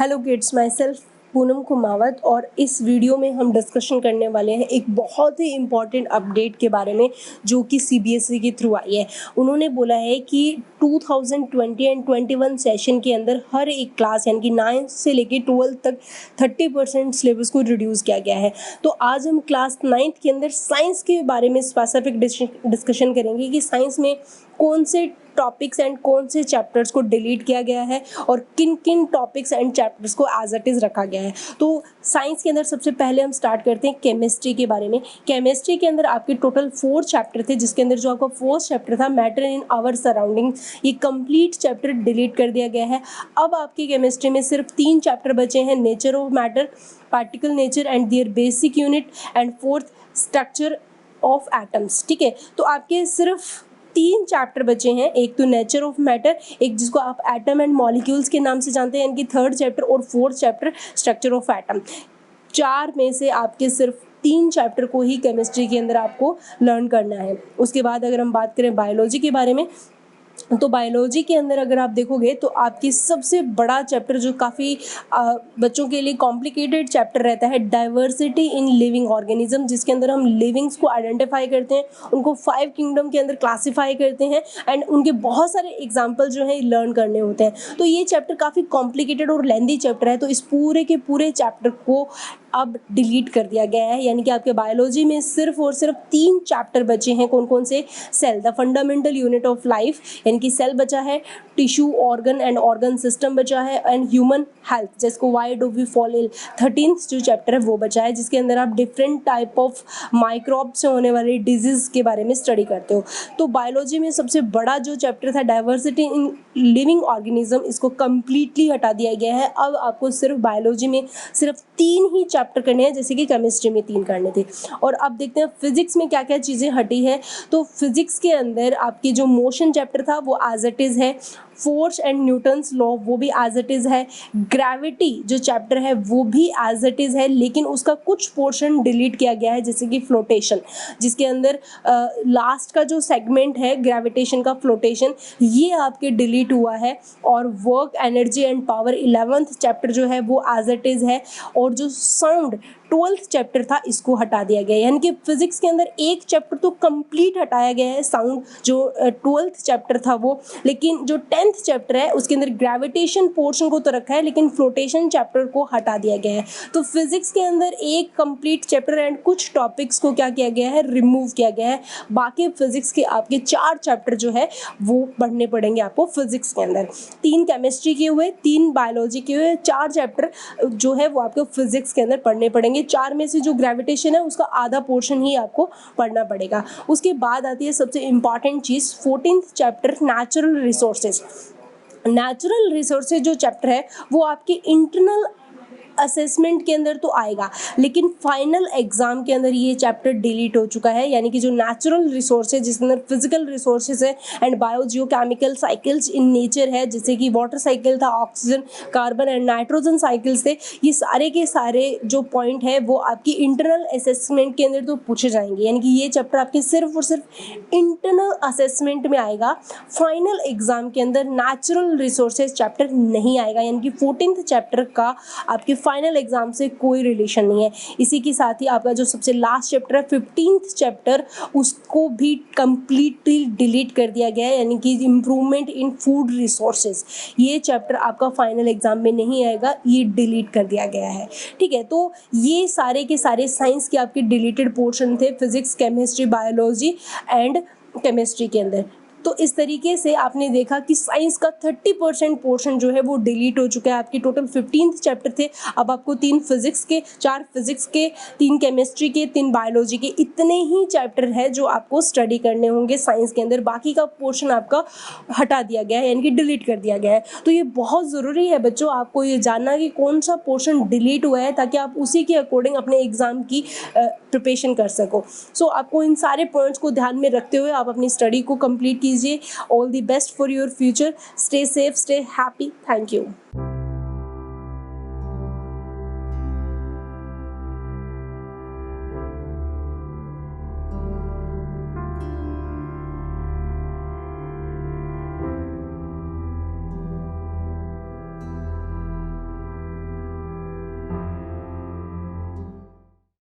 Hello kids, my self Poonam Kumawat और इस video में हम डिस्कशन करने वाले हैं एक बहुत ही इम्पॉर्टेंट अपडेट के बारे में जो कि सीबीएसई के थ्रू आई है। उन्होंने बोला है कि 2020 एंड 21 सेशन के अंदर हर एक क्लास यानी कि 9th से लेके 12th तक 30% सिलेबस को रिड्यूस किया गया है। तो आज हम क्लास 9th के अंदर साइंस के बारे में स्पेसिफिक डिस्कशन करेंगे कि साइंस में कौन से टॉपिक्स एंड कौन से चैप्टर्स को डिलीट किया गया है और किन किन टॉपिक्स एंड चैप्टर्स को एज इट इज़ रखा गया है। तो साइंस के अंदर सबसे पहले हम स्टार्ट करते हैं केमिस्ट्री के बारे में। केमिस्ट्री के अंदर आपके टोटल 4 चैप्टर थे, जिसके अंदर जो आपका फर्स्ट चैप्टर था मैटर इन आवर सराउंडिंग, ये कंप्लीट चैप्टर डिलीट कर दिया गया है। अब आपकी केमिस्ट्री में सिर्फ 3 चैप्टर बचे हैं, nature of matter, particle nature and their basic unit and 4th structure of atoms. ठीक है, तो आपके सिर्फ 3 चैप्टर बचे हैं, एक तो नेचर ऑफ मैटर, एक जिसको आप एटम एंड मॉलिक्यूल्स के नाम से जानते हैं यानी कि 3rd चैप्टर, और 4th chapter structure of atom. 4 में से आपके सिर्फ 3 चैप्टर को ही केमिस्ट्री के अंदर आपको लर्न करना है। उसके बाद अगर हम बात करें बायोलॉजी के बारे में, तो बायोलॉजी के अंदर अगर आप देखोगे तो आपकी सबसे बड़ा चैप्टर जो काफ़ी बच्चों के लिए कॉम्प्लिकेटेड चैप्टर रहता है, डाइवर्सिटी इन लिविंग ऑर्गेनिज्म, जिसके अंदर हम लिविंग्स को आइडेंटिफाई करते हैं, उनको 5 किंगडम के अंदर क्लासीफाई करते हैं एंड उनके बहुत सारे एग्जाम्पल जो है लर्न करने होते हैं। तो ये चैप्टर काफ़ी कॉम्प्लिकेटेड और लेंदी चैप्टर है, तो इस पूरे के पूरे चैप्टर को अब डिलीट कर दिया गया है। यानी कि आपके बायोलॉजी में सिर्फ और सिर्फ 3 चैप्टर बचे हैं। कौन कौन से? Cell, the fundamental unit of life, यानी कि सेल बचा है, tissue, organ and organ system बचा है, एंड ह्यूमन हेल्थ, जिसको why do we fall ill, 13th जो चैप्टर है वो बचा है, जिसके अंदर आप डिफरेंट टाइप ऑफ माइक्रोब से होने वाले डिजीज के बारे में स्टडी करते हो। तो बायोलॉजी में सबसे बड़ा जो चैप्टर था डाइवर्सिटी इन लिविंग ऑर्गेनिज्म, इसको कम्प्लीटली हटा दिया गया है। अब आपको सिर्फ बायोलॉजी में सिर्फ 3 ही चैप्टर करने हैं, जैसे कि केमिस्ट्री में 3 करने थे। और अब देखते हैं फिजिक्स में क्या क्या चीज़ें हटी है। तो फिजिक्स के अंदर आपकी जो मोशन चैप्टर था वो एज इट इज़ है, फोर्स एंड न्यूटन्स लॉ वो भी एज इट इज़ है, ग्रेविटी जो चैप्टर है वो भी एज इट इज़ है, लेकिन उसका कुछ पोर्शन डिलीट किया गया है, जैसे कि फ्लोटेशन, जिसके अंदर लास्ट का जो सेगमेंट है ग्रेविटेशन का, फ्लोटेशन, ये आपके डिलीट हुआ है। और work, energy and power 11th chapter जो है वो एज इट इज़ है। और जो साउंड 12th चैप्टर था इसको हटा दिया गया है। यानी कि फिजिक्स के अंदर एक चैप्टर तो कंप्लीट हटाया गया है, साउंड जो 12th चैप्टर था वो, लेकिन जो 10th चैप्टर है उसके अंदर ग्रेविटेशन पोर्शन को तो रखा है, लेकिन फ्लोटेशन चैप्टर को हटा दिया गया है। तो फिजिक्स के अंदर एक कंप्लीट चैप्टर एंड कुछ टॉपिक्स को क्या किया गया है, रिमूव किया गया है। बाकी फिजिक्स के आपके 4 चैप्टर जो है वो पढ़ने पड़ेंगे आपको फिजिक्स के अंदर। 3 केमिस्ट्री के हुए, 3 बायोलॉजी के हुए, 4 चैप्टर जो है वो आपको फिजिक्स के अंदर पढ़ने पड़ेंगे। 4 में से जो ग्रेविटेशन है उसका आधा पोर्शन ही आपको पढ़ना पड़ेगा। उसके बाद आती है सबसे इंपॉर्टेंट चीज़, 14th chapter natural resources. Natural resources जो चैप्टर है वो आपके इंटरनल असेसमेंट के अंदर तो आएगा, लेकिन फाइनल एग्जाम के अंदर ये चैप्टर डिलीट हो चुका है। यानी कि जो नेचुरल रिसोर्सेज, जिसके अंदर फिजिकल रिसोर्सेज है and biogeochemical cycles in nature है, जैसे कि वाटर साइकिल था, oxygen, carbon and nitrogen cycles थे, ये सारे के सारे जो पॉइंट है वो आपकी इंटरनल असेसमेंट के अंदर तो पूछे जाएंगे। यानी कि ये चैप्टर आपके सिर्फ और सिर्फ इंटरनल असेसमेंट में आएगा, फाइनल एग्जाम के अंदर नेचुरल रिसोर्सेज चैप्टर नहीं आएगा। यानी कि 14th चैप्टर का आपके फाइनल एग्जाम से कोई रिलेशन नहीं है। इसी के साथ ही आपका जो सबसे लास्ट चैप्टर है 15th चैप्टर, उसको भी कंप्लीटली डिलीट कर दिया गया है। यानी कि इम्प्रूवमेंट इन फूड रिसोर्सेज, ये चैप्टर आपका फाइनल एग्जाम में नहीं आएगा, ये डिलीट कर दिया गया है। ठीक है, तो ये सारे के सारे साइंस के आपके डिलीटेड पोर्शन थे, physics, chemistry, biology and chemistry के अंदर। तो इस तरीके से आपने देखा कि साइंस का 30% पोर्शन जो है वो डिलीट हो चुका है। आपके टोटल 15th चैप्टर थे, अब आपको 3 फिजिक्स के, 4 फिजिक्स के, 3 केमिस्ट्री के, 3 बायोलॉजी के, इतने ही चैप्टर है जो आपको स्टडी करने होंगे साइंस के अंदर। बाकी का पोर्शन आपका हटा दिया गया है, यानी कि डिलीट कर दिया गया है। तो ये बहुत ज़रूरी है बच्चों, आपको ये जानना कि कौन सा पोर्शन डिलीट हुआ है, ताकि आप उसी के अकॉर्डिंग अपने एग्ज़ाम की प्रिपरेशन कर सको। सो आपको इन सारे पॉइंट्स को ध्यान में रखते हुए आप अपनी स्टडी को कंप्लीट कीजिए। All the best for your future, stay safe, stay happy, thank you.